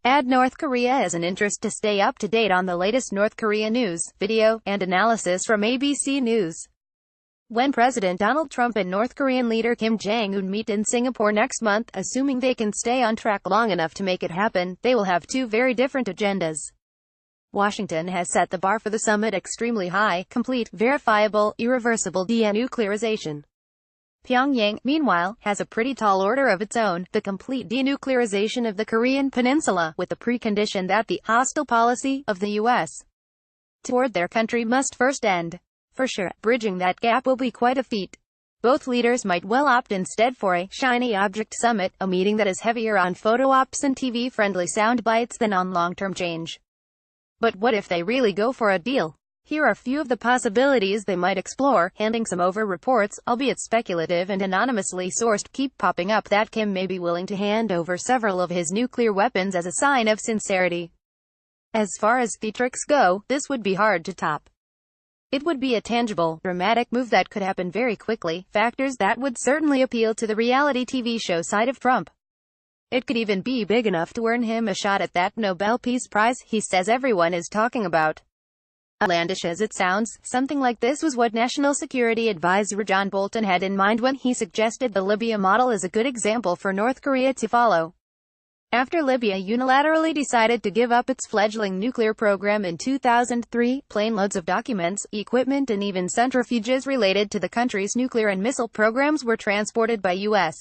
Add North Korea as an interest to stay up to date on the latest North Korea news, video, and analysis from ABC News. When President Donald Trump and North Korean leader Kim Jong Un meet in Singapore next month, assuming they can stay on track long enough to make it happen, they will have two very different agendas. Washington has set the bar for the summit extremely high: complete, verifiable, irreversible denuclearization. Pyongyang, meanwhile, has a pretty tall order of its own: the complete denuclearization of the Korean peninsula, with the precondition that the hostile policy of the U.S. toward their country must first end. For sure, bridging that gap will be quite a feat. Both leaders might well opt instead for a shiny object summit, a meeting that is heavier on photo ops and TV-friendly sound bites than on long-term change. But what if they really go for a deal? Here are a few of the possibilities they might explore, handing some over. Reports, albeit speculative and anonymously sourced, keep popping up that Kim may be willing to hand over several of his nuclear weapons as a sign of sincerity. As far as theatrics go, this would be hard to top. It would be a tangible, dramatic move that could happen very quickly, factors that would certainly appeal to the reality TV show side of Trump. It could even be big enough to earn him a shot at that Nobel Peace Prize he says everyone is talking about. Outlandish as it sounds, something like this was what National Security Advisor John Bolton had in mind when he suggested the Libya model as a good example for North Korea to follow. After Libya unilaterally decided to give up its fledgling nuclear program in 2003, planeloads of documents, equipment and even centrifuges related to the country's nuclear and missile programs were transported by U.S.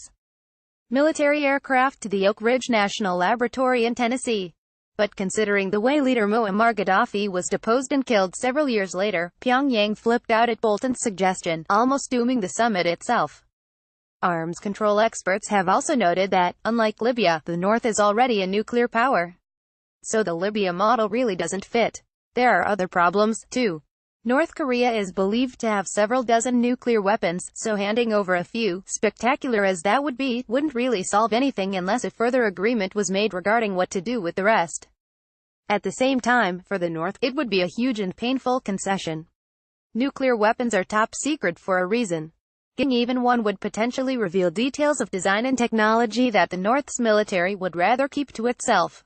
military aircraft to the Oak Ridge National Laboratory in Tennessee. But considering the way leader Muammar Gaddafi was deposed and killed several years later, Pyongyang flipped out at Bolton's suggestion, almost dooming the summit itself. Arms control experts have also noted that, unlike Libya, the North is already a nuclear power. So the Libya model really doesn't fit. There are other problems, too. North Korea is believed to have several dozen nuclear weapons, so handing over a few, spectacular as that would be, wouldn't really solve anything unless a further agreement was made regarding what to do with the rest. At the same time, for the North, it would be a huge and painful concession. Nuclear weapons are top secret for a reason. Getting even one would potentially reveal details of design and technology that the North's military would rather keep to itself.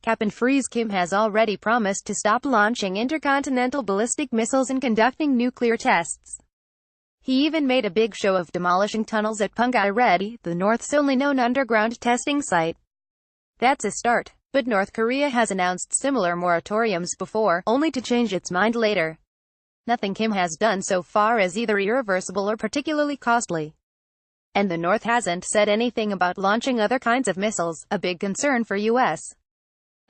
Cap and freeze. Kim has already promised to stop launching intercontinental ballistic missiles and conducting nuclear tests. He even made a big show of demolishing tunnels at Punggye-ri, the North's only known underground testing site. That's a start. But North Korea has announced similar moratoriums before, only to change its mind later. Nothing Kim has done so far is either irreversible or particularly costly. And the North hasn't said anything about launching other kinds of missiles, a big concern for U.S.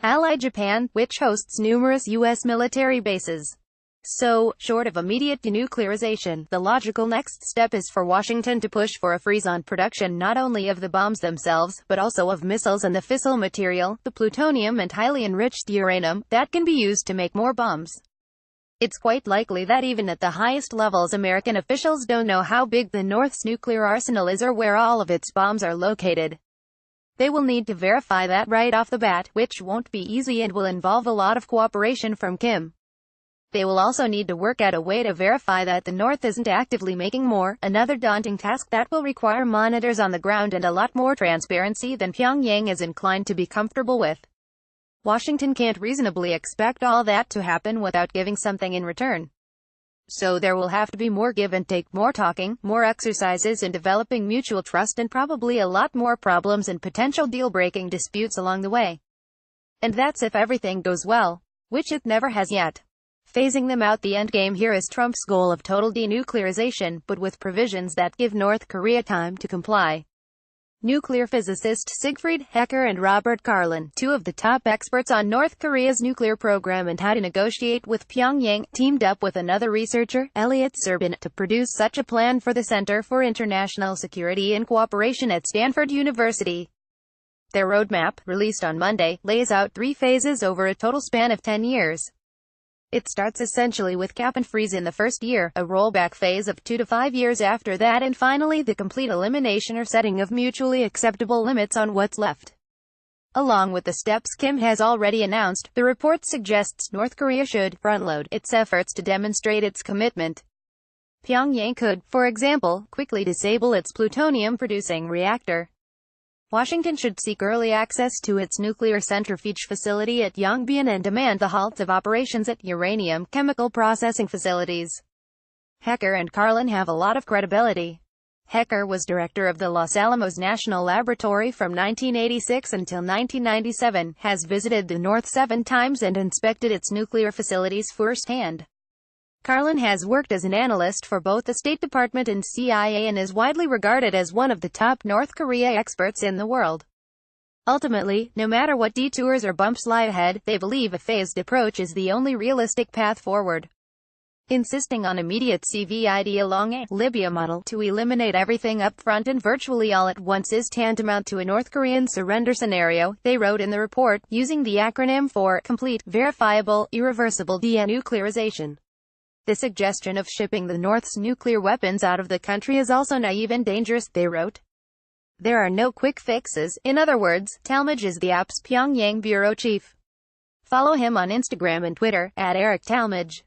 ally Japan, which hosts numerous U.S. military bases. So, short of immediate denuclearization, the logical next step is for Washington to push for a freeze on production not only of the bombs themselves, but also of missiles and the fissile material, the plutonium and highly enriched uranium, that can be used to make more bombs. It's quite likely that even at the highest levels American officials don't know how big the North's nuclear arsenal is or where all of its bombs are located. They will need to verify that right off the bat, which won't be easy and will involve a lot of cooperation from Kim. They will also need to work out a way to verify that the North isn't actively making more, another daunting task that will require monitors on the ground and a lot more transparency than Pyongyang is inclined to be comfortable with. Washington can't reasonably expect all that to happen without giving something in return. So there will have to be more give and take, more talking, more exercises in developing mutual trust, and probably a lot more problems and potential deal-breaking disputes along the way. And that's if everything goes well, which it never has yet. Phasing them out. The endgame here is Trump's goal of total denuclearization, but with provisions that give North Korea time to comply. Nuclear physicist Siegfried Hecker and Robert Carlin, two of the top experts on North Korea's nuclear program and how to negotiate with Pyongyang, teamed up with another researcher, Elliot Serbin, to produce such a plan for the Center for International Security and Cooperation at Stanford University. Their roadmap, released on Monday, lays out 3 phases over a total span of 10 years. It starts essentially with cap and freeze in the first year, a rollback phase of 2 to 5 years after that, and finally the complete elimination or setting of mutually acceptable limits on what's left. Along with the steps Kim has already announced, the report suggests North Korea should front-load its efforts to demonstrate its commitment. Pyongyang could, for example, quickly disable its plutonium-producing reactor. Washington should seek early access to its nuclear centrifuge facility at Yongbyon and demand the halt of operations at uranium chemical processing facilities. Hecker and Carlin have a lot of credibility. Hecker was director of the Los Alamos National Laboratory from 1986 until 1997, has visited the North 7 times and inspected its nuclear facilities firsthand. Carlin has worked as an analyst for both the State Department and CIA and is widely regarded as one of the top North Korea experts in the world. Ultimately, no matter what detours or bumps lie ahead, they believe a phased approach is the only realistic path forward. Insisting on immediate CVID along a Libya model to eliminate everything up front and virtually all at once is tantamount to a North Korean surrender scenario, they wrote in the report, using the acronym for Complete, Verifiable, Irreversible Denuclearization. The suggestion of shipping the North's nuclear weapons out of the country is also naive and dangerous, they wrote. There are no quick fixes. In other words, Talmadge is the app's Pyongyang bureau chief. Follow him on Instagram and Twitter, @EricTalmadge.